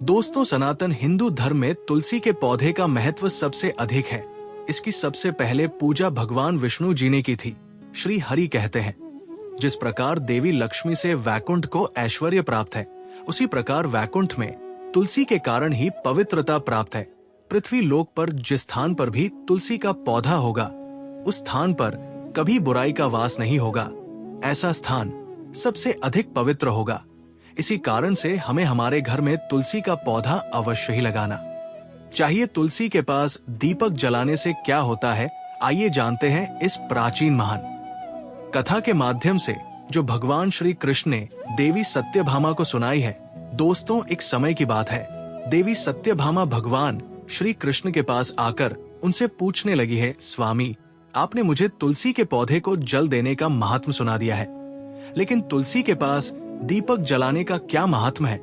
दोस्तों, सनातन हिंदू धर्म में तुलसी के पौधे का महत्व सबसे अधिक है। इसकी सबसे पहले पूजा भगवान विष्णु जी ने की थी। श्री हरि कहते हैं, जिस प्रकार देवी लक्ष्मी से वैकुंठ को ऐश्वर्य प्राप्त है, उसी प्रकार वैकुंठ में तुलसी के कारण ही पवित्रता प्राप्त है। पृथ्वी लोक पर जिस स्थान पर भी तुलसी का पौधा होगा, उस स्थान पर कभी बुराई का वास नहीं होगा। ऐसा स्थान सबसे अधिक पवित्र होगा। इसी कारण से हमें हमारे घर में तुलसी का पौधा अवश्य ही लगाना चाहिए। तुलसी के पास दीपक जलाने से क्या होता है, आइए जानते हैं इस प्राचीन महान कथा के माध्यम से, जो भगवान श्री कृष्ण ने देवी सत्यभामा को सुनाई है। दोस्तों, एक समय की बात है, देवी सत्यभामा भगवान श्री कृष्ण के पास आकर उनसे पूछने लगी है, स्वामी, आपने मुझे तुलसी के पौधे को जल देने का महात्म सुना दिया है, लेकिन तुलसी के पास दीपक जलाने का क्या महात्म है?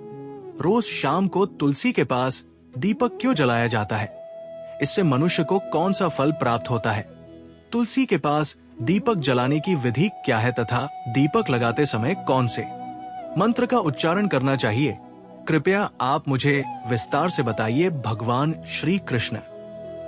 रोज शाम को तुलसी के पास दीपक क्यों जलाया जाता है? इससे मनुष्य को कौन सा फल प्राप्त होता है? तुलसी के पास दीपक जलाने की विधि क्या है तथा दीपक लगाते समय कौन से मंत्र का उच्चारण करना चाहिए? कृपया आप मुझे विस्तार से बताइए। भगवान श्री कृष्ण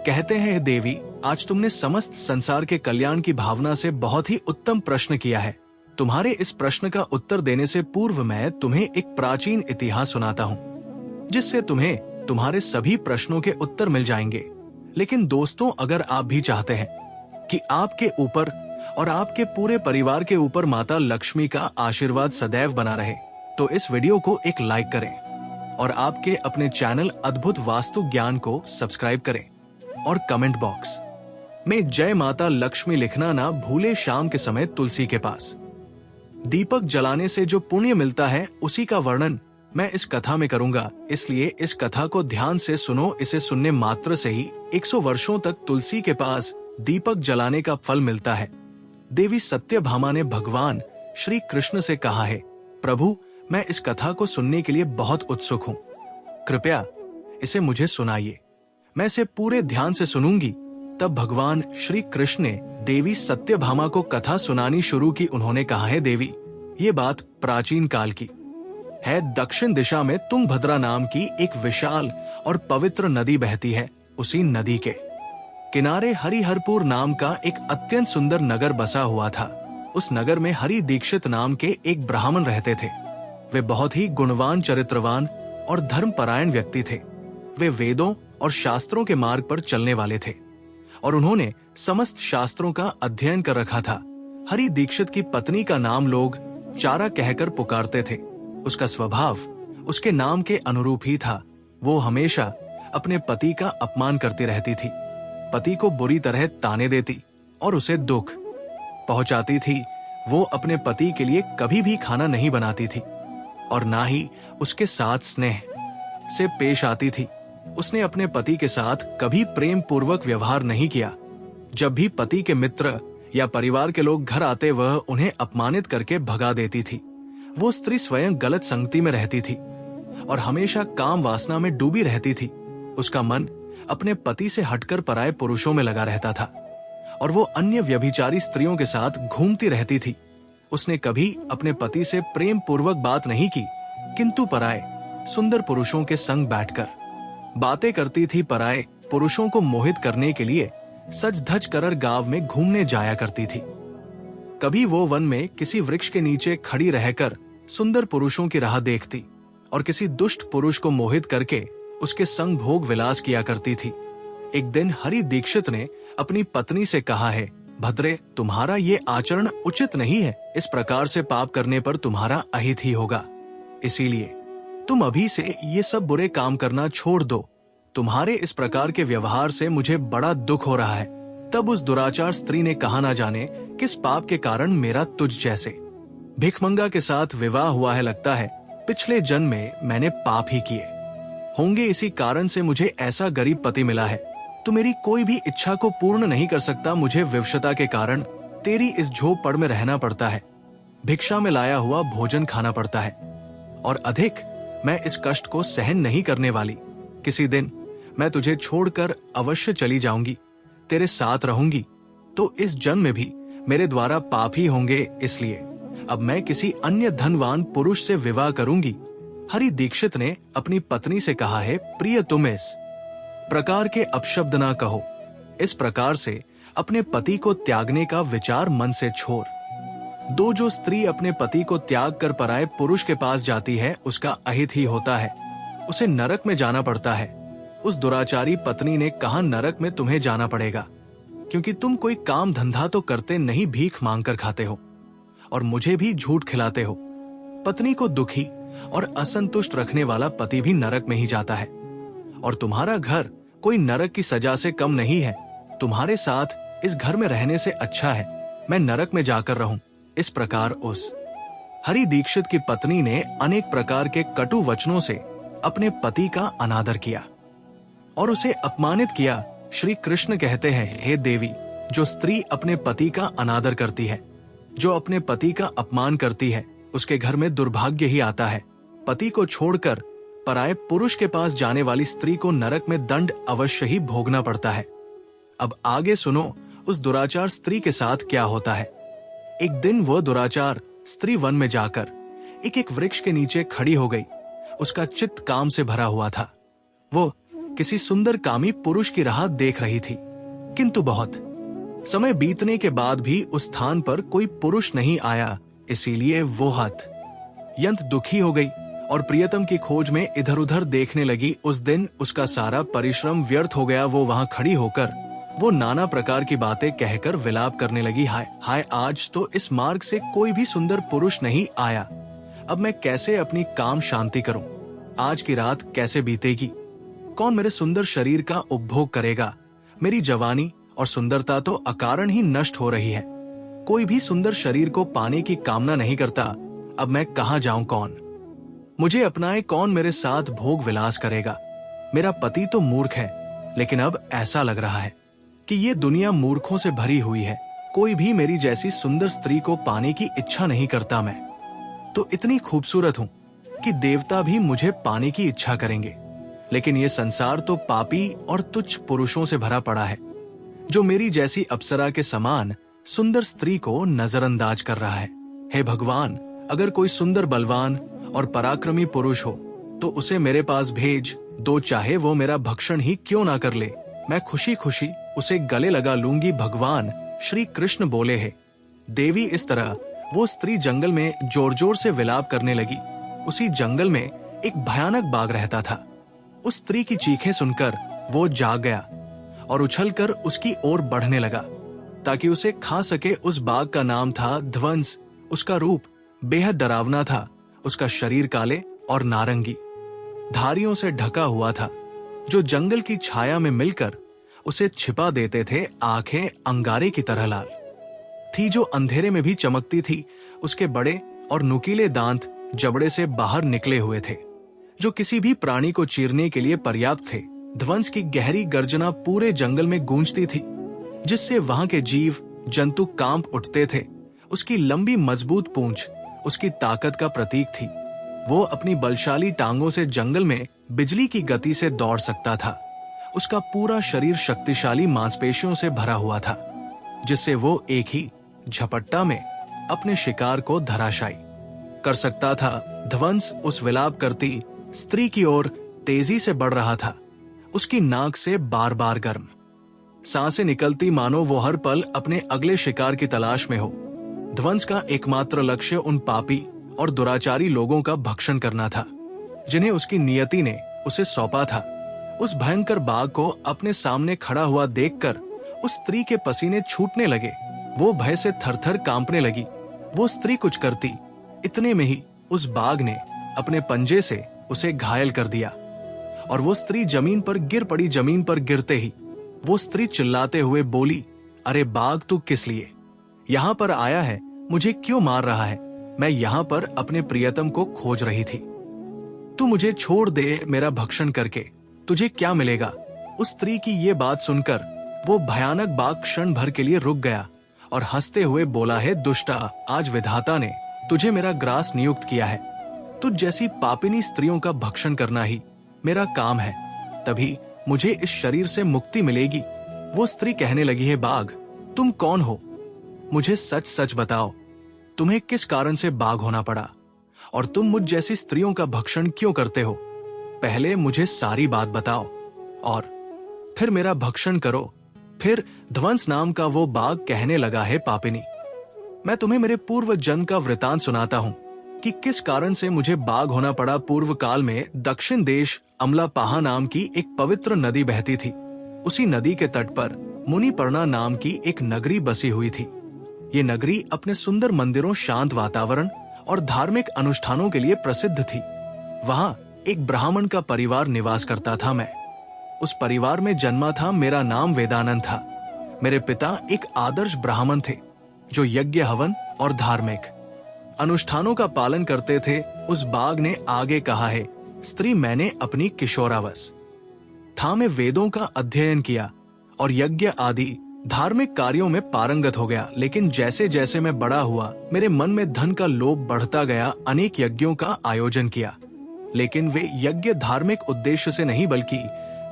कहते हैं, देवी, आज तुमने समस्त संसार के कल्याण की भावना से बहुत ही उत्तम प्रश्न किया है। तुम्हारे इस प्रश्न का उत्तर देने से पूर्व मैं तुम्हें एक प्राचीन इतिहास सुनाता हूँ, जिससे तुम्हें तुम्हारे सभी प्रश्नों के उत्तर मिल जाएंगे। लेकिन दोस्तों, अगर आप भी चाहते हैं कि आपके ऊपर और आपके पूरे परिवार के ऊपर माता लक्ष्मी का आशीर्वाद सदैव बना रहे, तो इस वीडियो को एक लाइक करें और आपके अपने चैनल अद्भुत वास्तु ज्ञान को सब्सक्राइब करें और कमेंट बॉक्स में जय माता लक्ष्मी लिखना ना भूले। शाम के समय तुलसी के पास दीपक जलाने से जो पुण्य मिलता है, उसी का वर्णन मैं इस कथा में करूंगा, इसलिए इस कथा को ध्यान से सुनो। इसे सुनने मात्र से ही 100 वर्षों तक तुलसी के पास दीपक जलाने का फल मिलता है। देवी सत्यभामा ने भगवान श्री कृष्ण से कहा है, प्रभु, मैं इस कथा को सुनने के लिए बहुत उत्सुक हूँ, कृपया इसे मुझे सुनाइए, मैं इसे पूरे ध्यान से सुनूंगी। तब भगवान श्री कृष्ण ने देवी सत्यभामा को कथा सुनानी शुरू की। उन्होंने कहा है, देवी, ये बात प्राचीन काल की है। दक्षिण दिशा में तुंगभद्रा नाम की एक विशाल और पवित्र नदी बहती है। उसी नदी के किनारे हरिहरपुर नाम का एक अत्यंत सुंदर नगर बसा हुआ था। उस नगर में हरि दीक्षित नाम के एक ब्राह्मण रहते थे। वे बहुत ही गुणवान, चरित्रवान और धर्मपरायण व्यक्ति थे। वे वेदों और शास्त्रों के मार्ग पर चलने वाले थे और उन्होंने समस्त शास्त्रों का अध्ययन कर रखा था। हरि दीक्षित की पत्नी का नाम लोग चारा कहकर पुकारते थे। उसका स्वभाव उसके नाम के अनुरूप ही था। वो हमेशा अपने पति का अपमान करती रहती थी, पति को बुरी तरह ताने देती और उसे दुख पहुंचाती थी। वो अपने पति के लिए कभी भी खाना नहीं बनाती थी और ना ही उसके साथ स्नेह से पेश आती थी। उसने अपने पति के साथ कभी प्रेम पूर्वक व्यवहार नहीं किया। जब भी पति के मित्र या परिवार के लोग घर आते, वह उन्हें अपमानित करके भगा देती थी। वो स्त्री स्वयं गलत संगति में रहती थी और हमेशा काम वासना में डूबी रहती थी। उसका मन अपने पति से हटकर पराये पुरुषों में लगा रहता था और वो अन्य व्यभिचारी स्त्रियों के साथ घूमती रहती थी। उसने कभी अपने पति से प्रेम पूर्वक बात नहीं की, किंतु पराये सुंदर पुरुषों के संग बैठकर बातें करती थी। पराये पुरुषों को मोहित करने के लिए सज धज कर गांव में घूमने जाया करती थी। कभी वो वन में किसी वृक्ष के नीचे खड़ी रहकर सुंदर पुरुषों की राह देखती और किसी दुष्ट पुरुष को मोहित करके उसके संग भोग विलास किया करती थी। एक दिन हरि दीक्षित ने अपनी पत्नी से कहा है, भद्रे, तुम्हारा ये आचरण उचित नहीं है। इस प्रकार से पाप करने पर तुम्हारा अहित ही होगा। इसीलिए तुम अभी से ये सब बुरे काम करना छोड़ दो। तुम्हारे इस प्रकार के व्यवहार से मुझे बड़ा दुख हो रहा है। तब उस दुराचार स्त्री ने कहा, ना जाने किस पाप के कारण मेरा तुझ जैसे भिखमंगा के साथ विवाह हुआ है। लगता है पिछले जन्म में मैंने पाप ही किए होंगे, इसी कारण से मुझे ऐसा गरीब पति मिला है। तो मेरी कोई भी इच्छा को पूर्ण नहीं कर सकता। मुझे विवशता के कारण तेरी इस झोपड़ में रहना पड़ता है, भिक्षा में लाया हुआ भोजन खाना पड़ता है और अधिक मैं इस कष्ट को सहन नहीं करने वाली। किसी दिन मैं तुझे छोड़कर अवश्य चली जाऊंगी, तेरे साथ रहूंगी, तो इस जन्म में भी मेरे द्वारा पाप ही होंगे। इसलिए अब मैं किसी अन्य धनवान पुरुष से विवाह करूंगी हरि दीक्षित ने अपनी पत्नी से कहा है, प्रिय तुम इस प्रकार के अपशब्द ना कहो। इस प्रकार से अपने पति को त्यागने का विचार मन से छोड़ दो। जो स्त्री अपने पति को त्याग कर पराये पुरुष के पास जाती है उसका अहित ही होता है, उसे नरक में जाना पड़ता है। उस दुराचारी पत्नी ने कहा, नरक में तुम्हें जाना पड़ेगा क्योंकि तुम कोई काम धंधा तो करते नहीं, भीख मांग कर खाते हो और मुझे भी झूठ खिलाते हो। पत्नी को दुखी और असंतुष्ट रखने वाला पति भी नरक में ही जाता है और तुम्हारा घर कोई नरक की सजा से कम नहीं है। तुम्हारे साथ इस घर में रहने से अच्छा है मैं नरक में जाकर रहूं। इस प्रकार उस हरि दीक्षित की पत्नी ने अनेक प्रकार के कटु वचनों से अपने पति का अनादर किया और उसे अपमानित किया। श्री कृष्ण कहते हैं, हे देवी, जो स्त्री अपने पति का अनादर करती है, जो अपने पति का अपमान करती है, उसके घर में दुर्भाग्य ही आता है। पति को छोड़कर पराये पुरुष के पास जाने वाली स्त्री को नरक में दंड अवश्य ही भोगना पड़ता है। अब आगे सुनो उस दुराचार स्त्री के साथ क्या होता है। एक दिन वह दुराचार स्त्री वन में जाकर एक एक वृक्ष के नीचे खड़ी हो गई। उसका चित्त काम से भरा हुआ था। वो किसी सुंदर कामी पुरुष की राह देख रही थी, किंतु बहुत समय बीतने के बाद भी उस स्थान पर कोई पुरुष नहीं आया। इसीलिए वो अत्यंत दुखी हो गई और प्रियतम की खोज में इधर उधर देखने लगी। उस दिन उसका सारा परिश्रम व्यर्थ हो गया। वो वहां खड़ी होकर वो नाना प्रकार की बातें कहकर विलाप करने लगी, हाय हाय, आज तो इस मार्ग से कोई भी सुंदर पुरुष नहीं आया। अब मैं कैसे अपनी काम शांति करूं? आज की रात कैसे बीतेगी? कौन मेरे सुंदर शरीर का उपभोग करेगा? मेरी जवानी और सुंदरता तो अकारण ही नष्ट हो रही है। कोई भी सुंदर शरीर को पाने की कामना नहीं करता। अब मैं कहां जाऊं? कौन मुझे अपनाए? कौन मेरे साथ भोग विलास करेगा? मेरा पति तो मूर्ख है, लेकिन अब ऐसा लग रहा है कि ये दुनिया मूर्खों से भरी हुई है। कोई भी मेरी जैसी सुंदर स्त्री को पाने की इच्छा नहीं करता। मैं तो इतनी खूबसूरत हूं कि देवता भी मुझे पाने की इच्छा करेंगे, लेकिन ये संसार तो पापी और तुच्छ पुरुषों से भरा पड़ा है, जो मेरी जैसी अप्सरा के समान सुंदर स्त्री को नजरअंदाज कर रहा है। हे भगवान, अगर कोई सुंदर, बलवान और पराक्रमी पुरुष हो तो उसे मेरे पास भेज दो, चाहे वो मेरा भक्षण ही क्यों ना कर ले। मैं खुशी खुशी उसे गले लगा लूंगी। भगवान श्री कृष्ण बोले, है देवी। इस तरह वो स्त्री जंगल में जोर जोर से विलाप करने लगी। उसी जंगल में एक भयानक बाघ रहता था। उस स्त्री की चीखें सुनकर वो जाग गया और उछलकर उसकी ओर बढ़ने लगा ताकि उसे खा सके। उस बाघ का नाम था ध्वंस। उसका रूप बेहद डरावना था। उसका शरीर काले और नारंगी धारियों से ढका हुआ था, जो जंगल की छाया में मिलकर उसे छिपा देते थे। आंखें अंगारे की तरह लाल थी, जो अंधेरे में भी चमकती थी। उसके बड़े और नुकीले दांत जबड़े से बाहर निकले हुए थे, जो किसी भी प्राणी को चीरने के लिए पर्याप्त थे। ध्वंस की गहरी गर्जना पूरे जंगल में गूंजती थी, जिससे वहां के जीव जंतु कांप उठते थे। उसकी लंबी मजबूत पूंछ उसकी ताकत का प्रतीक थी। वो अपनी बलशाली टांगों से जंगल में बिजली की गति से दौड़ सकता था। उसका पूरा शरीर शक्तिशाली मांसपेशियों से भरा हुआ था, जिससे वो एक ही झपट्टा में अपने शिकार को धराशायी कर सकता था। ध्वंस उस विलाप करती स्त्री की ओर तेजी से बढ़ रहा था। उसकी नाक से बार बार गर्म सांसें निकलती, मानो वो हर पल अपने अगले शिकार की तलाश में हो। ध्वंस का एकमात्र लक्ष्य उन पापी और दुराचारी लोगों का भक्षण करना था, जिन्हें उसकी नियति ने उसे सौंपा था। उस भयंकर बाघ को अपने सामने खड़ा हुआ देखकर उस स्त्री के पसीने छूटने लगे। वो भय से थरथर कांपने लगी। वो स्त्री कुछ करती, इतने में ही उस बाघ ने अपने पंजे से उसे घायल कर दिया और वो स्त्री जमीन पर गिर पड़ी। जमीन पर गिरते ही वो स्त्री चिल्लाते हुए बोली, अरे बाघ, तू किस लिए यहाँ पर आया है? मुझे क्यों मार रहा है? मैं यहाँ पर अपने प्रियतम को खोज रही थी। तू मुझे छोड़ दे। मेरा भक्षण करके तुझे क्या मिलेगा? उस स्त्री की ये बात सुनकर वो भयानक बाघ क्षण भर के लिए रुक गया और हंसते हुए बोला, है दुष्टा, आज विधाता ने तुझे मेरा ग्रास नियुक्त किया है। तुझ जैसी पापिनी स्त्रियों का भक्षण करना ही मेरा काम है, तभी मुझे इस शरीर से मुक्ति मिलेगी। वो स्त्री कहने लगी, है बाघ, तुम कौन हो? मुझे सच सच बताओ, तुम्हें किस कारण से बाघ होना पड़ा और तुम मुझ जैसी स्त्रियों का भक्षण क्यों करते हो? पहले मुझे सारी बात बताओ और फिर मेरा भक्षण करो। फिर ध्वंस नाम का वो बाघ कहने लगा, है पापिनी, मैं तुम्हें मेरे पूर्व जन्म का वृतांत सुनाता हूँ कि किस कारण से मुझे बाघ होना पड़ा। पूर्व काल में दक्षिण देश अमलापाहा नाम की एक पवित्र नदी बहती थी। उसी नदी के तट पर मुनिपर्णा नाम की एक नगरी बसी हुई थी। ये नगरी अपने सुंदर मंदिरों, शांत वातावरण और धार्मिक अनुष्ठानों के लिए प्रसिद्ध थी। वहां एक ब्राह्मण का परिवार निवास करता था। मैं उस परिवार में जन्मा था। मेरा नाम वेदानंद था। मेरे पिता एक आदर्श ब्राह्मण थे जो यज्ञ, हवन और धार्मिक अनुष्ठानों का पालन करते थे। उस बाघ ने आगे कहा है, स्त्री मैंने अपनी किशोरावस्था में वेदों का अध्ययन किया और यज्ञ आदि धार्मिक कार्यों में पारंगत हो गया। लेकिन जैसे जैसे मैं बड़ा हुआ, मेरे मन में धन का लोभ बढ़ता गया। अनेक यज्ञों का आयोजन किया, लेकिन वे यज्ञ धार्मिक उद्देश्य से नहीं बल्कि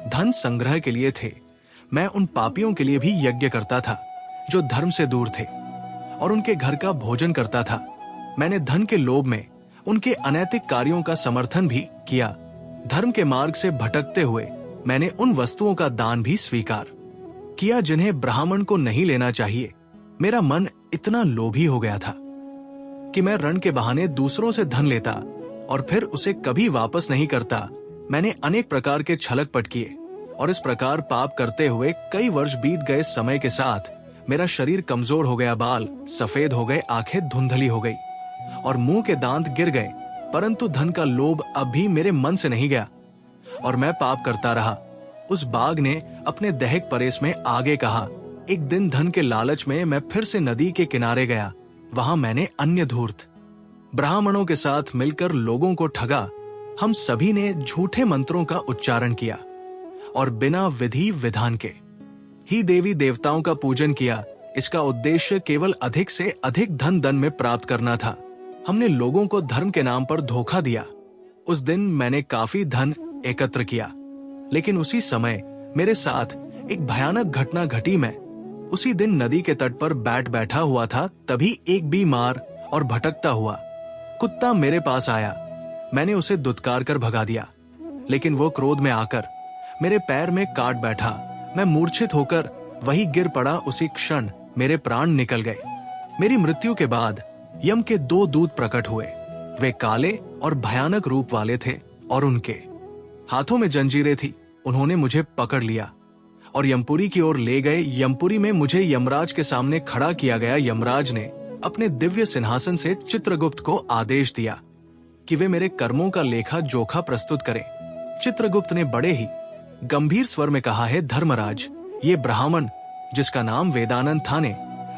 धन संग्रह के लिए थे। मैं उन पापियों के लिए भी यज्ञ करता था जो धर्म से दूर थे और उनके घर का भोजन करता था। मैंने धन के लोभ में उनके अनैतिक कार्यों का समर्थन भी किया। धर्म के मार्ग से भटकते हुए मैंने उन वस्तुओं का दान भी स्वीकार किया जिन्हें ब्राह्मण को नहीं लेना चाहिए। मेरा मन इतना लोभी हो गया था कि मैं रण के बहाने दूसरों से धन लेता और फिर उसे कभी वापस नहीं करता। मैंने अनेक प्रकार के छलकपट किए और इस प्रकार पाप करते हुए कई वर्ष बीत गए। समय के साथ मेरा शरीर कमजोर हो गया, बाल सफेद हो गए, आंखें धुंधली हो गई और मुंह के दांत गिर गए। परंतु धन का लोभ अब भी मेरे मन से नहीं गया और मैं पाप करता रहा। उस बाघ ने अपने दहक परेश में आगे कहा, एक दिन धन के लालच में मैं फिर से नदी के किनारे गया। वहां मैंने अन्य धूर्त ब्राह्मणों के साथ मिलकर लोगों को ठगा। हम सभी ने झूठे मंत्रों का उच्चारण किया और बिना विधि विधान के ही देवी देवताओं का पूजन किया। इसका उद्देश्य केवल अधिक से अधिक धन में प्राप्त करना था। हमने लोगों को धर्म के नाम पर धोखा दिया। उस दिन मैंने काफी धन एकत्र किया, लेकिन उसी समय मेरे साथ एक भयानक घटना घटी। मैं उसी दिन नदी के तट पर बैठा हुआ था, तभी एक बीमार और भटकता हुआ कुत्ता मेरे पास आया। मैंने उसे दुत्कार कर भगा दिया, लेकिन वो क्रोध में आकर मेरे पैर में काट बैठा। मैं मूर्छित होकर वहीं गिर पड़ा। उसी क्षण मेरे प्राण निकल गए। मेरी मृत्यु के बाद यम के 2 दूत प्रकट हुए। वे काले और भयानक रूप वाले थे और उनके हाथों में जंजीरें थी। उन्होंने मुझे पकड़ लिया और यमपुरी की ओर ले गए। यमपुरी में मुझे यमराज के सामने खड़ा किया गया। यमराज ने अपने दिव्य सिंहासन से चित्रगुप्त को आदेश दिया कि वे मेरे कर्मों का लेखा जोखा प्रस्तुत करें। चित्रगुप्त ने बड़े ही गंभीर स्वर में कहा, है धर्मराज, ये ब्राह्मण जिसका नाम वेदानंद था ने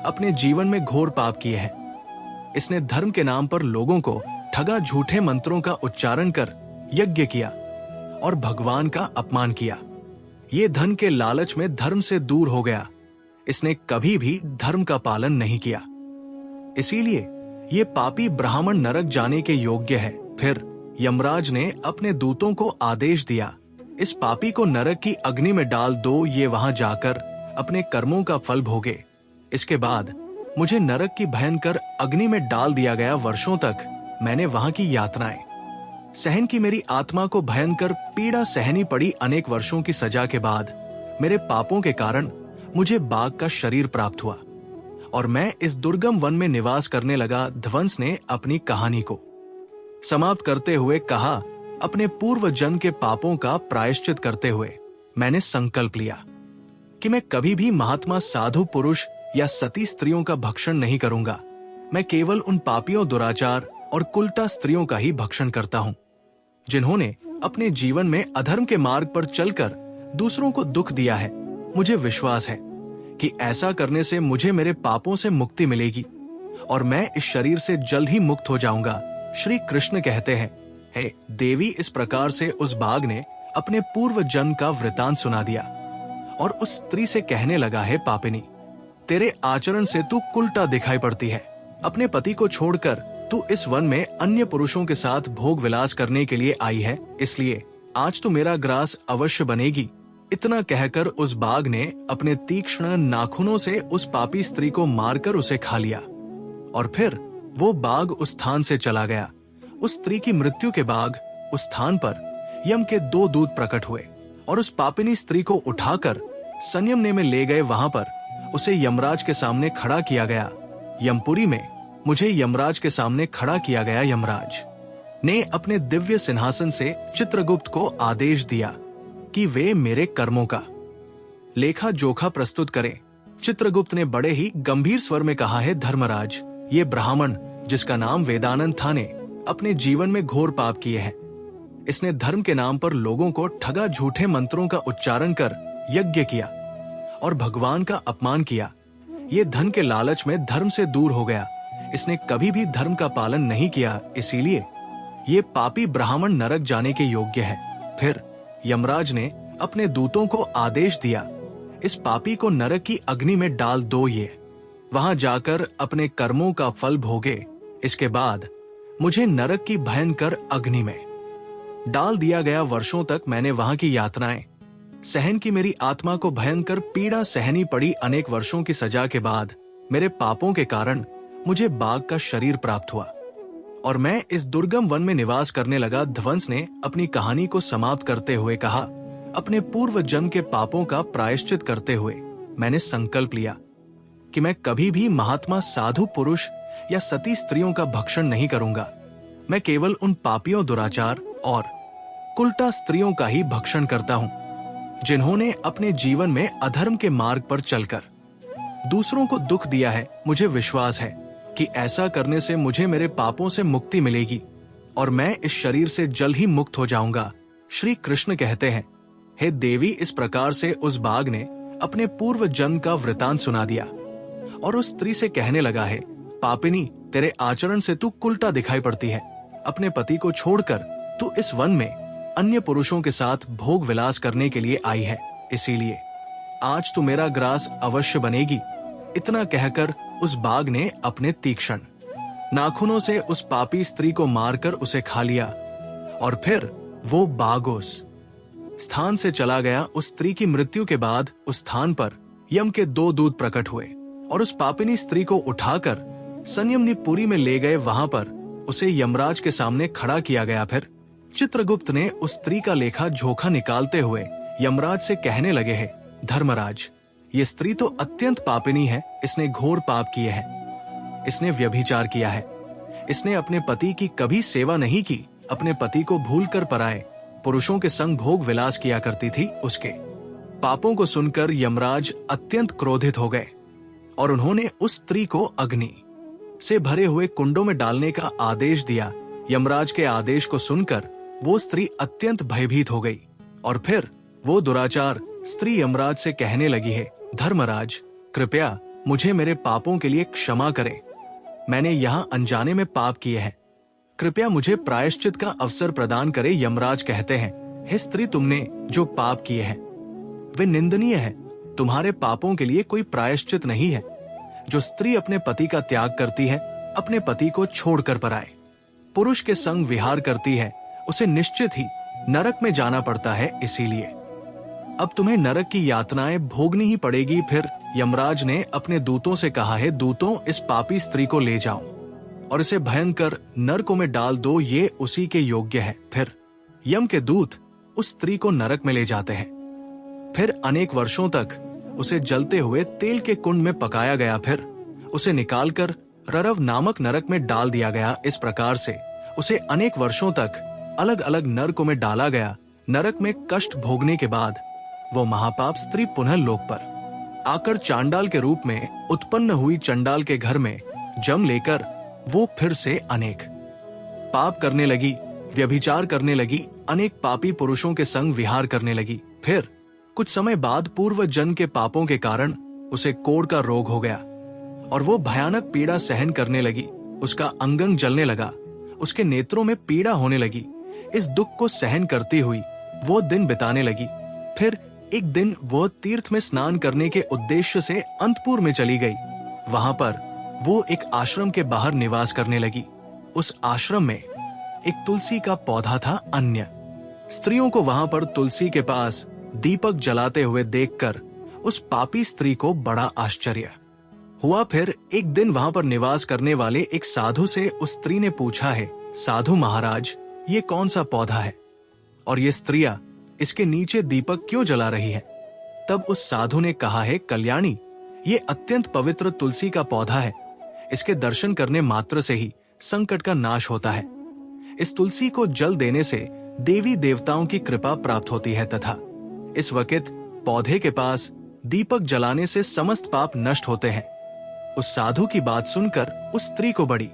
अपने जीवन में घोर पाप किए हैं। इसने धर्म के नाम पर लोगों को ठगा, झूठे मंत्रों का उच्चारण कर यज्ञ किया और भगवान का अपमान किया। ये धन के लालच में धर्म से दूर हो गया। इसने कभी भी धर्म का पालन नहीं किया, इसीलिए ये पापी ब्राह्मण नरक जाने के योग्य है। फिर यमराज ने अपने दूतों को आदेश दिया, इस पापी को नरक की अग्नि में डाल दो। ये वहां जाकर अपने कर्मों का फल भोगे। इसके बाद मुझे नरक की भयंकर अग्नि में डाल दिया गया। वर्षों तक मैंने वहां की यातनाएं सहन की। मेरी आत्मा को भयंकर पीड़ा सहनी पड़ी। अनेक वर्षों की सजा के बाद मेरे पापों के कारण मुझे बाघ का शरीर प्राप्त हुआ और मैं इस दुर्गम वन में निवास करने लगा। ध्वंस ने अपनी कहानी को समाप्त करते हुए कहा, अपने पूर्व जन्म के पापों का प्रायश्चित करते हुए मैंने संकल्प लिया कि मैं कभी भी महात्मा, साधु पुरुष या सती स्त्रियों का भक्षण नहीं करूंगा। मैं केवल उन पापियों, दुराचार और कुलटा स्त्रियों का ही भक्षण करता हूं जिन्होंने अपने जीवन में अधर्म के मार्ग पर चलकर दूसरों को दुख दिया है। मुझे विश्वास है कि ऐसा करने से मुझे मेरे पापों से मुक्ति मिलेगी और मैं इस शरीर से जल्द ही मुक्त हो जाऊंगा। श्री कृष्ण कहते हैं, हे देवी, इस प्रकार से उस बाघ ने अपने पूर्व जन्म का वृतांत सुना दिया और उस स्त्री से कहने लगा, है पापिनी, तेरे आचरण से तू कुलटा दिखाई पड़ती है। अपने पति को छोड़कर तू इस वन में अन्य पुरुषों के साथ भोग विलास करने के लिए आई है, इसलिए आज तो मेरा ग्रास अवश्य बनेगी। इतना कहकर उस बाघ ने अपने तीक्ष्ण नाखूनों से उस पापी स्त्री को मारकर उसे खा लिया और फिर वो बाघ उस स्थान से चला गया। उस स्त्री की मृत्यु के बाद उस स्थान पर यम के 2 दूत प्रकट हुए और उस पापिनी स्त्री को उठाकर संयमने में ले गए। वहां पर उसे यमराज के सामने खड़ा किया गया। यमपुरी में मुझे यमराज के सामने खड़ा किया गया। यमराज ने अपने दिव्य सिंहासन से चित्रगुप्त को आदेश दिया कि वे मेरे कर्मों का लेखा जोखा प्रस्तुत करें। चित्रगुप्त ने बड़े ही गंभीर स्वर में कहा है, धर्मराज, ये ब्राह्मण जिसका नाम वेदानंद था ने अपने जीवन में घोर पाप किए हैं। इसने धर्म के नाम पर लोगों को ठगा, झूठे मंत्रों का उच्चारण कर यज्ञ किया और भगवान का अपमान किया। ये धन के लालच में धर्म से दूर हो गया। इसने कभी भी धर्म का पालन नहीं किया, इसीलिए ये पापी ब्राह्मण नरक जाने के योग्य है। फिर यमराज ने अपने दूतों को आदेश दिया, इस पापी को नरक की अग्नि में डाल दो, ये वहां जाकर अपने कर्मों का फल भोगे। इसके बाद मुझे नरक की भयंकर अग्नि में डाल दिया गया। वर्षों तक मैंने वहां की यातनाएं सहन की। मेरी आत्मा को भयंकर पीड़ा सहनी पड़ी। अनेक वर्षों की सजा के बाद मेरे पापों के कारण मुझे बाघ का शरीर प्राप्त हुआ और मैं इस दुर्गम वन में निवास करने लगा। ध्वंस ने अपनी कहानी को समाप्त करते हुए कहा, अपने पूर्व जन्म के पापों का प्रायश्चित करते हुए मैंने संकल्प लिया कि मैं कभी भी महात्मा, साधु पुरुष या सती स्त्रियों का भक्षण नहीं करूंगा। मैं केवल उन पापियों, दुराचार और कुलटा स्त्रियों का ही भक्षण करता हूं जिन्होंने अपने जीवन में अधर्म के मार्ग पर चलकर दूसरों को दुख दिया है। मुझे विश्वास है कि ऐसा करने से मुझे मेरे पापों से मुक्ति मिलेगी और मैं इस शरीर से जल्द ही मुक्त हो जाऊंगा। श्री कृष्ण कहते हैं, हे देवी, इस प्रकार से उस बाघ ने अपने पूर्व जन्म का वृतांत सुना दिया और उस स्त्री से कहने लगा है, पापिनी, तेरे आचरण से तू कुलटा दिखाई पड़ती है। अपने पति को छोड़कर तू इस वन में अन्य पुरुषों के साथ भोग विलास करने के लिए आई है, इसीलिए आज तू मेरा ग्रास अवश्य बनेगी। इतना कहकर उस बाघ ने अपने तीक्ष्ण नाखूनों से उस पापी स्त्री को मारकर उसे खा लिया और फिर वो बाघ उस स्थान से चला गया। उस स्त्री की मृत्यु के बाद उस स्थान पर यम के 2 दूत प्रकट हुए और उस पापिनी स्त्री को उठाकर संयमनीपुरी में ले गए। वहां पर उसे यमराज के सामने खड़ा किया गया। फिर चित्रगुप्त ने उस स्त्री का लेखा जोखा निकालते हुए यमराज से कहने लगे हैं, धर्मराज, ये स्त्री तो अत्यंत पापिनी है। इसने घोर पाप किए हैं। इसने व्यभिचार किया है। इसने अपने पति की कभी सेवा नहीं की। अपने पति को भूलकर पराए पुरुषों के संग भोग विलास किया करती थी। उसके पापों को सुनकर यमराज अत्यंत क्रोधित हो गए और उन्होंने उस स्त्री को अग्नि से भरे हुए कुंडों में डालने का आदेश दिया। यमराज के आदेश को सुनकर वो स्त्री अत्यंत भयभीत हो गई और फिर वो दुराचार स्त्री यमराज से कहने लगी है, धर्मराज, कृपया मुझे मेरे पापों के लिए क्षमा करें। मैंने यहाँ अनजाने में पाप किए हैं। कृपया मुझे प्रायश्चित का अवसर प्रदान करें। यमराज कहते हैं, हे स्त्री, तुमने जो पाप किए हैं वे निंदनीय है। तुम्हारे पापों के लिए कोई प्रायश्चित नहीं है। जो स्त्री अपने पति का त्याग करती है, अपने पति को छोड़कर पराए पुरुष के संग विहार करती है, उसे निश्चित ही नरक में जाना पड़ता है। इसीलिए अब तुम्हें नरक की यातनाएं भोगनी ही पड़ेगी। फिर यमराज ने अपने दूतों से कहा है, दूतों, इस पापी स्त्री को ले जाओ और इसे भयंकर नरकों में डाल दो, ये उसी के योग्य है। फिर यम के दूत उस स्त्री को नरक में ले जाते हैं। फिर अनेक वर्षों तक उसे जलते हुए तेल के कुंड में पकाया गया। फिर उसे निकालकर ररव नामक नरक में डाल दिया गया। इस प्रकार से उसे अनेक वर्षों तक अलग अलग नरकों में डाला गया। नरक में कष्ट भोगने के बाद वो महापाप स्त्री पुनः लोक पर आकर चांडाल के रूप में उत्पन्न हुई। चंडाल के घर में जम लेकर वो फिर से अनेक पाप करने लगी, व्यभिचार करने लगी, अनेक पापी पुरुषों के संग विहार करने लगी। फिर कुछ समय बाद पूर्व जन्म के पापों के कारण उसे कोढ़ का रोग हो गया और वो भयानक पीड़ा सहन करने लगी। उसका अंग जलने लगा, उसके नेत्रों में पीड़ा होने लगी। इस दुख को सहन करती हुई वो दिन बिताने लगी। फिर एक दिन वो तीर्थ में स्नान करने के उद्देश्य से अंतपुर में चली गई। वहां पर वो एक आश्रम के बाहर निवास करने लगी। उस आश्रम में एक तुलसी का पौधा था। अन्य स्त्रियों को वहां पर तुलसी के पास दीपक जलाते हुए देखकर उस पापी स्त्री को बड़ा आश्चर्य हुआ। फिर एक दिन वहां पर निवास करने वाले एक साधु से उस स्त्री ने पूछा है साधु महाराज, ये कौन सा पौधा है और ये स्त्रियां इसके नीचे दीपक क्यों जला रही हैं? तब उस साधु ने कहा है, कल्याणी, ये अत्यंत पवित्र तुलसी का पौधा है। इसके दर्शन करने मात्र से ही संकट का नाश होता है। इस तुलसी को जल देने से देवी देवताओं की कृपा प्राप्त होती है तथा इस वक्त पौधे के पास दीपक जलाने से समस्त पाप नष्ट होते हैं। उस साधु की बात सुनकर उस स्त्री को बड़ी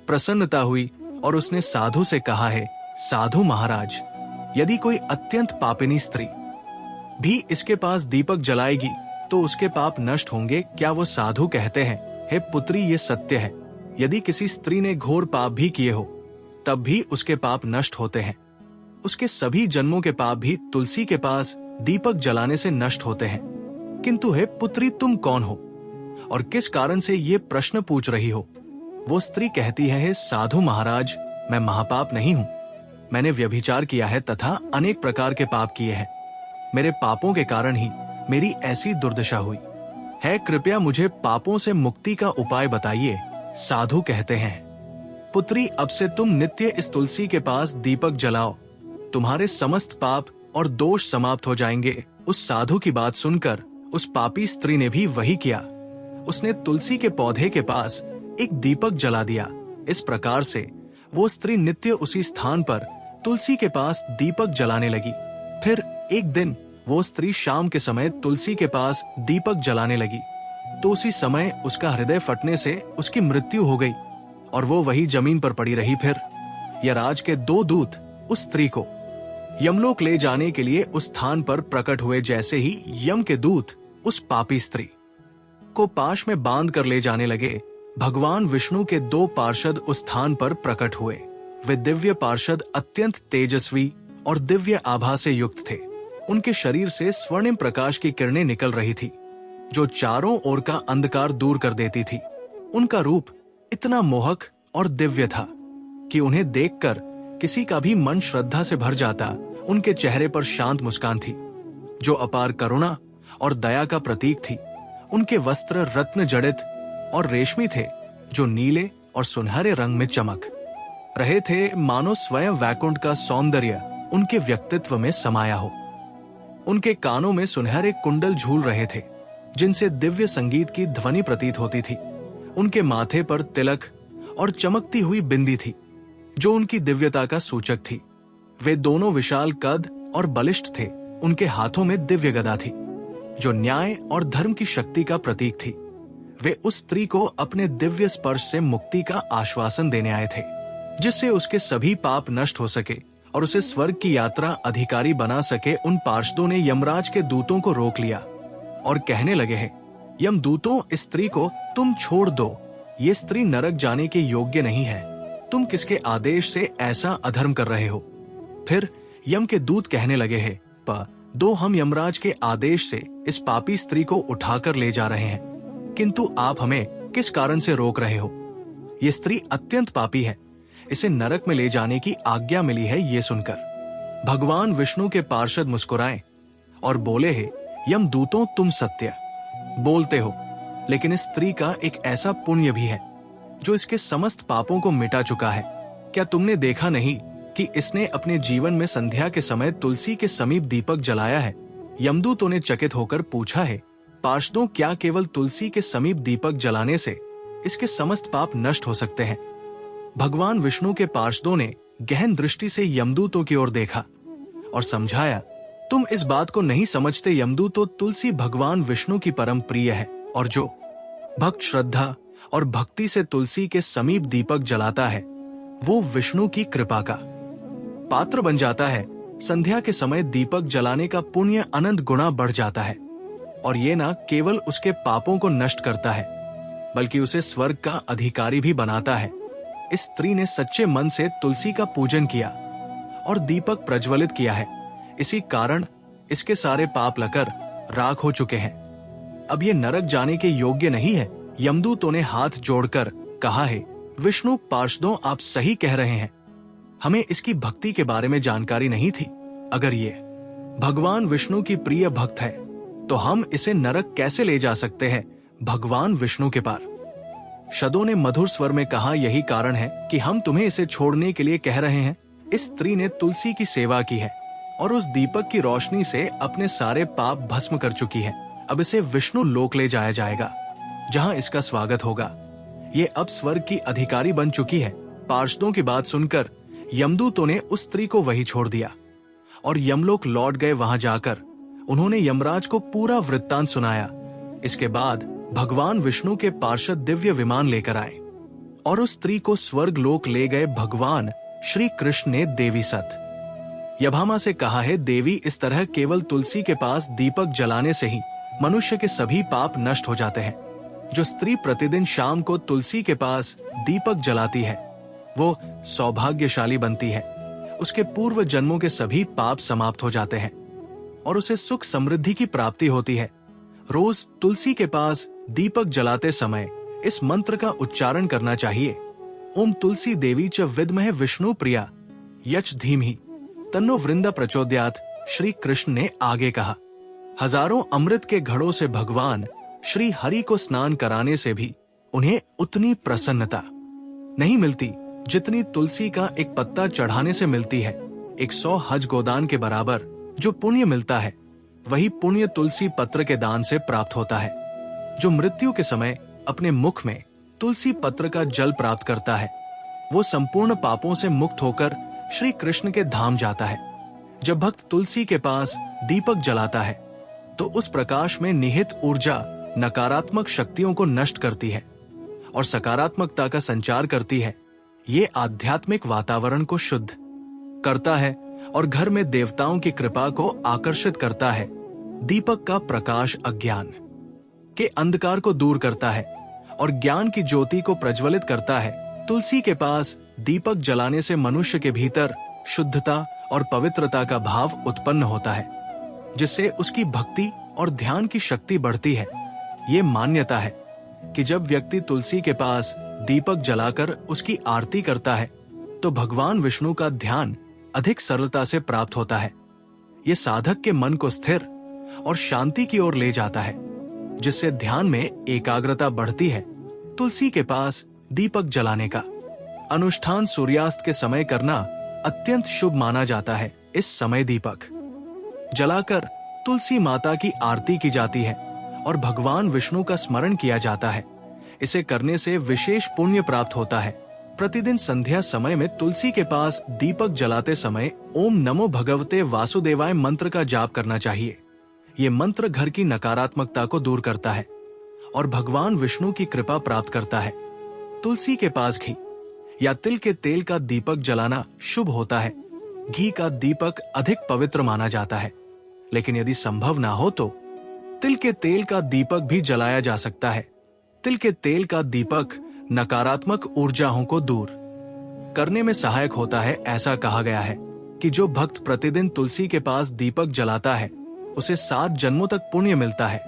प्रसन्नता हुई और उसने साधु से कहा है, साधु महाराज, यदि कोई अत्यंत पापिनी स्त्री भी इसके पास दीपक जलाएगी तो उसके पाप नष्ट होंगे। क्या वो साधु कहते हैं, हे पुत्री, ये सत्य है। यदि किसी स्त्री ने घोर पाप भी किए हो तब भी उसके पाप नष्ट होते हैं। उसके सभी जन्मों के पाप भी तुलसी के पास दीपक जलाने से नष्ट होते हैं। किंतु हे पुत्री, तुम कौन हो और किस कारण से ये प्रश्न पूछ रही हो? वो स्त्री कहती है, हे साधु महाराज, मैं महापाप नहीं हूँ। मैंने व्यभिचार किया है तथा अनेक प्रकार के पाप किए हैं। मेरे पापों के कारण ही मेरी ऐसी दुर्दशा हुई है। कृपया मुझे पापों से मुक्ति का उपाय बताइए। साधु कहते हैं, पुत्री, अब से तुम नित्य इस तुलसी के पास दीपक जलाओ, तुम्हारे समस्त पाप और दोष समाप्त हो जाएंगे। उस साधु की बात सुनकर उस पापी स्त्री ने भी वही किया। उसने तुलसी के पौधे के पास एक दीपक जला दिया। इस प्रकार से वो स्त्री नित्य उसी स्थान पर तुलसी के पास दीपक जलाने लगी। फिर एक दिन वो स्त्री शाम के समय तुलसी के पास दीपक जलाने लगी तो उसी समय उसका हृदय फटने से उसकी मृत्यु हो गई और वो वही जमीन पर पड़ी रही। फिर यमराज के 2 दूत उस स्त्री को यमलोक ले जाने के लिए उस स्थान पर प्रकट हुए। जैसे ही यम के दूत उस पापी स्त्री को पाश में बांध कर ले जाने लगे, भगवान विष्णु के 2 पार्षद उस स्थान पर प्रकट हुए। वे दिव्य पार्षद अत्यंत तेजस्वी और दिव्य आभा से युक्त थे। उनके शरीर से स्वर्णिम प्रकाश की किरणें निकल रही थी जो चारों ओर का अंधकार दूर कर देती थी। उनका रूप इतना मोहक और दिव्य था कि उन्हें देखकर किसी का भी मन श्रद्धा से भर जाता। उनके चेहरे पर शांत मुस्कान थी जो अपार करुणा और दया का प्रतीक थी। उनके वस्त्र रत्न जड़ित और रेशमी थे जो नीले और सुनहरे रंग में चमक रहे थे, मानो स्वयं वैकुंठ का सौंदर्य उनके व्यक्तित्व में समाया हो। उनके कानों में सुनहरे कुंडल झूल रहे थे जिनसे दिव्य संगीत की ध्वनि प्रतीत होती थी। उनके माथे पर तिलक और चमकती हुई बिंदी थी जो उनकी दिव्यता का सूचक थी। वे दोनों विशाल कद और बलिष्ठ थे। उनके हाथों में दिव्य गदा थी जो न्याय और धर्म की शक्ति का प्रतीक थी। वे उस स्त्री को अपने दिव्य स्पर्श से मुक्ति का आश्वासन देने आए थे जिससे उसके सभी पाप नष्ट हो सके और उसे स्वर्ग की यात्रा अधिकारी बना सके। उन पार्षदों ने यमराज के दूतों को रोक लिया और कहने लगे हैं, यमदूतों, इस स्त्री को तुम छोड़ दो। ये स्त्री नरक जाने के योग्य नहीं है। तुम किसके आदेश से ऐसा अधर्म कर रहे हो? फिर यम के दूत कहने लगे हैं, दो हम यमराज के आदेश से इस पापी स्त्री को उठाकर ले जा रहे हैं, किंतु आप हमें किस कारण से रोक रहे हो? ये स्त्री अत्यंत पापी है, इसे नरक में ले जाने की आज्ञा मिली है। ये सुनकर भगवान विष्णु के पार्षद मुस्कुराए और बोले हैं, यमदूतों, तुम सत्य बोलते हो, लेकिन इस स्त्री का एक ऐसा पुण्य भी है जो इसके समस्त पापों को मिटा चुका है। क्या तुमने देखा नहीं कि इसने अपने जीवन में संध्या के समय तुलसी के समीप दीपक जलाया है? यमदूतों ने चकित होकर पूछा है, पार्षदों, क्या केवल तुलसी के समीप दीपक जलाने से इसके समस्त पाप नष्ट हो सकते हैं? भगवान विष्णु के पार्षदों ने गहन दृष्टि से यमदूतों की ओर देखा और समझाया, तुम इस बात को नहीं समझते यमदूतों, तुलसी भगवान विष्णु की परम प्रिय है और जो भक्त श्रद्धा और भक्ति से तुलसी के समीप दीपक जलाता है वो विष्णु की कृपा का पात्र बन जाता है। संध्या के समय दीपक जलाने का पुण्य अनंत गुना बढ़ जाता है और ये न केवल उसके पापों को नष्ट करता है बल्कि उसे स्वर्ग का अधिकारी भी बनाता है। इस स्त्री ने सच्चे मन से तुलसी का पूजन किया और दीपक प्रज्वलित किया है, इसी कारण इसके सारे पाप लकर राख हो चुके हैं। अब ये नरक जाने के योग्य नहीं है। यमदूतों ने हाथ जोड़कर कहा है, विष्णु पार्षदों, आप सही कह रहे हैं, हमें इसकी भक्ति के बारे में जानकारी नहीं थी। अगर ये भगवान विष्णु की प्रिय भक्त है तो हम इसे नरक कैसे ले जा सकते हैं भगवान विष्णु के पार? शदों ने मधुर स्वर में कहा, यही कारण है कि हम तुम्हें इसे छोड़ने के लिए कह रहे हैं। इस स्त्री ने तुलसी की सेवा की है और उस दीपक की रोशनी से अपने सारे पाप भस्म कर चुकी है। अब इसे विष्णु लोक ले जाया जाएगा, जहां इसका स्वागत होगा। ये अब स्वर्ग की अधिकारी बन चुकी है। पार्षदों की बात सुनकर यमदूतों ने उस स्त्री को वहीं छोड़ दिया और यमलोक लौट गए। वहां जाकर उन्होंने यमराज को पूरा वृत्तांत सुनाया। इसके बाद भगवान विष्णु के पार्षद दिव्य विमान लेकर आए और उस स्त्री को स्वर्ग लोक ले गए। भगवान श्री कृष्ण ने देवी सत यभामा से कहा है, देवी, इस तरह केवल तुलसी के पास दीपक जलाने से ही मनुष्य के सभी पाप नष्ट हो जाते हैं। जो स्त्री प्रतिदिन शाम को तुलसी के पास दीपक जलाती है वो सौभाग्यशाली बनती है। उसके पूर्व जन्मों के सभी पाप समाप्त हो जाते हैं और उसे सुख समृद्धि की प्राप्ति होती है। रोज तुलसी के पास दीपक जलाते समय इस मंत्र का उच्चारण करना चाहिए। ओम तुलसी देवी च विद्महे विष्णु प्रिया यच धीमहि तन्नो वृंदा प्रचोदयात्। श्री कृष्ण ने आगे कहा, हजारों अमृत के घड़ों से भगवान श्री हरि को स्नान कराने से भी उन्हें उतनी प्रसन्नता नहीं मिलती जितनी तुलसी का एक पत्ता चढ़ाने से मिलती है। 100 हज गोदान के बराबर जो पुण्य मिलता है, वही पुण्य तुलसी पत्र के दान से प्राप्त होता है। जो मृत्यु के समय अपने मुख में तुलसी पत्र का जल प्राप्त करता है, वो संपूर्ण पापों से मुक्त होकर श्री कृष्ण के धाम जाता है। जब भक्त तुलसी के पास दीपक जलाता है तो उस प्रकाश में निहित ऊर्जा नकारात्मक शक्तियों को नष्ट करती है और सकारात्मकता का संचार करती है। ये आध्यात्मिक वातावरण को शुद्ध करता है और घर में देवताओं की कृपा को आकर्षित करता है। दीपक का प्रकाश अज्ञान के अंधकार को दूर करता है और ज्ञान की ज्योति को प्रज्वलित करता है। तुलसी के पास दीपक जलाने से मनुष्य के भीतर शुद्धता और पवित्रता का भाव उत्पन्न होता है, जिससे उसकी भक्ति और ध्यान की शक्ति बढ़ती है। ये मान्यता है कि जब व्यक्ति तुलसी के पास दीपक जलाकर उसकी आरती करता है तो भगवान विष्णु का ध्यान अधिक सरलता से प्राप्त होता है। ये साधक के मन को स्थिर और शांति की ओर ले जाता है, जिससे ध्यान में एकाग्रता बढ़ती है। तुलसी के पास दीपक जलाने का अनुष्ठान सूर्यास्त के समय करना अत्यंत शुभ माना जाता है। इस समय दीपक जलाकर तुलसी माता की आरती की जाती है और भगवान विष्णु का स्मरण किया जाता है। इसे करने से विशेष पुण्य प्राप्त होता है। प्रतिदिन संध्या समय में तुलसी के पास दीपक जलाते समय ओम नमो भगवते वासुदेवाय मंत्र का जाप करना चाहिए। ये मंत्र घर की नकारात्मकता को दूर करता है और भगवान विष्णु की कृपा प्राप्त करता है। तुलसी के पास घी या तिल के तेल का दीपक जलाना शुभ होता है। घी का दीपक अधिक पवित्र माना जाता है, लेकिन यदि संभव ना हो तो तिल के तेल का दीपक भी जलाया जा सकता है। तिल के तेल का दीपक नकारात्मक ऊर्जाओं को दूर करने में सहायक होता है। ऐसा कहा गया है कि जो भक्त प्रतिदिन तुलसी के पास दीपक जलाता है उसे 7 जन्मों तक पुण्य मिलता है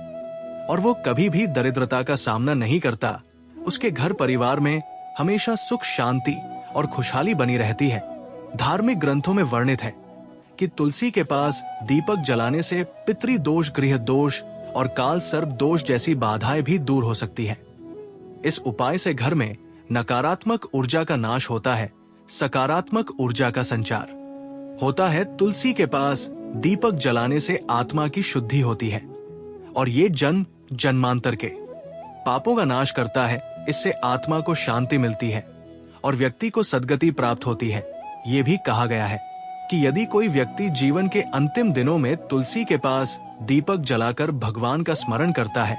और वो कभी भी दरिद्रता का सामना नहीं करता। उसके घर परिवार में हमेशा सुख शांति और खुशहाली बनी रहती है। धार्मिक ग्रंथों में वर्णित है कि तुलसी के पास दीपक जलाने से पितृ दोष, गृह दोष और काल सर्प दोष जैसी बाधाएं भी दूर हो सकती है। इस उपाय से घर में नकारात्मक ऊर्जा का नाश होता है, सकारात्मक ऊर्जा का संचार होता है। तुलसी के पास दीपक जलाने से आत्मा की शुद्धि होती है और ये जन्म जन्मांतर के पापों का नाश करता है। इससे आत्मा को शांति मिलती है और व्यक्ति को सद्गति प्राप्त होती है। ये भी कहा गया है कि यदि कोई व्यक्ति जीवन के अंतिम दिनों में तुलसी के पास दीपक जलाकर भगवान का स्मरण करता है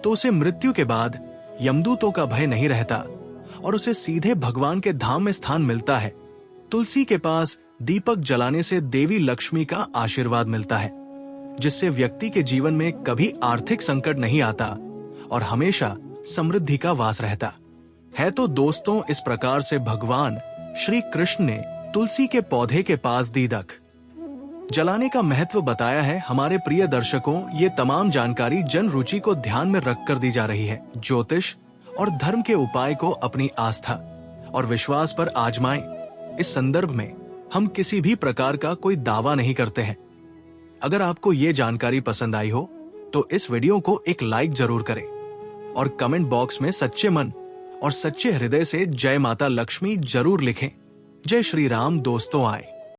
तो उसे मृत्यु के बाद यमदूतों का भय नहीं रहता और उसे सीधे भगवान के धाम में स्थान मिलता है। तुलसी के पास दीपक जलाने से देवी लक्ष्मी का आशीर्वाद मिलता है, जिससे व्यक्ति के जीवन में कभी आर्थिक संकट नहीं आता और हमेशा समृद्धि का वास रहता है। तो दोस्तों, इस प्रकार से भगवान श्री कृष्ण ने तुलसी के पौधे के पास दीपक जलाने का महत्व बताया है। हमारे प्रिय दर्शकों, ये तमाम जानकारी जन रुचि को ध्यान में रखकर दी जा रही है। ज्योतिष और धर्म के उपाय को अपनी आस्था और विश्वास पर आजमाएं। इस संदर्भ में हम किसी भी प्रकार का कोई दावा नहीं करते हैं। अगर आपको ये जानकारी पसंद आई हो तो इस वीडियो को एक लाइक जरूर करें और कमेंट बॉक्स में सच्चे मन और सच्चे हृदय से जय माता लक्ष्मी जरूर लिखें। जय श्री राम दोस्तों। आए